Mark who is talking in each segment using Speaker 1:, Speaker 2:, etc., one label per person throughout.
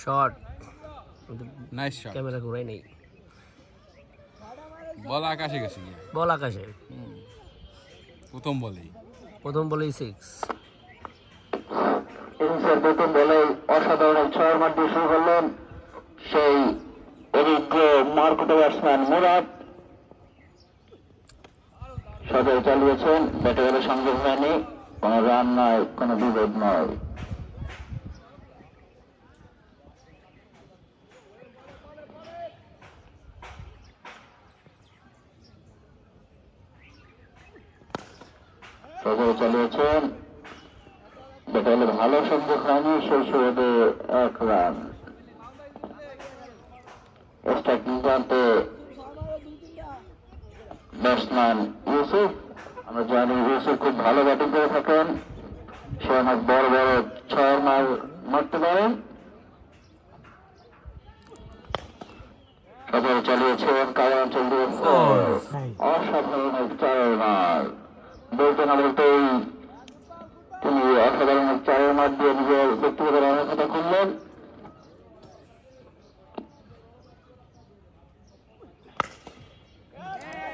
Speaker 1: Shot,
Speaker 2: nice shot.
Speaker 1: Camera ঘুরাই নেই,
Speaker 2: বল আকাশে গেছে,
Speaker 1: বল আকাশে,
Speaker 2: প্রথম বলেই
Speaker 1: 6।
Speaker 3: ইনিংসের প্রথম বলে অসাধারণ 6 মার দিয়ে শুরু করলেন সেই অভিজ্ঞ মার্কোটো ব্যাটসম্যান মুরাদ। সবাই চালিয়েছেন, ব্যাটে বলে সংযোগ হয়নি, কোনো রান নয়, কোনো বিভেদ নয়। সবাই চালিয়েছেন, ব্যাটে বলে ভালো সংযোগ হয়নি, সেই সুবাদে 1 রান। স্ট্রাইকিং প্রান্তে ব্যাটসম্যান ইউসুফ, আমরা জানি ইউসুফ খুব ভালো ব্যাটিং করে থাকেন, সে অনেক বড় বড় 6 মার মারতে পারেন। সবাই চালিয়েছেন, কালো অঞ্চল দিয়ে অসাধারণ 4 মার, বলতে না বলতেই তিনি অসাধারণ 4 মার দিয়ে নিজের ব্যক্তিগত রানের কথা করলেন।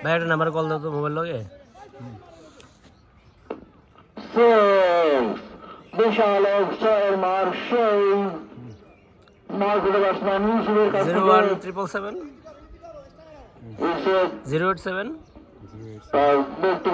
Speaker 1: ভাই একটা নাম্বার কল দাও তো মোবাইল লগে।
Speaker 3: বিশাল 6 মার সেই মার্কোটো ব্যাটসম্যান ইউসুফের কাছ থেকে
Speaker 1: 01777
Speaker 3: ইউসুফ
Speaker 1: 087
Speaker 3: তার ব্যক্তিগত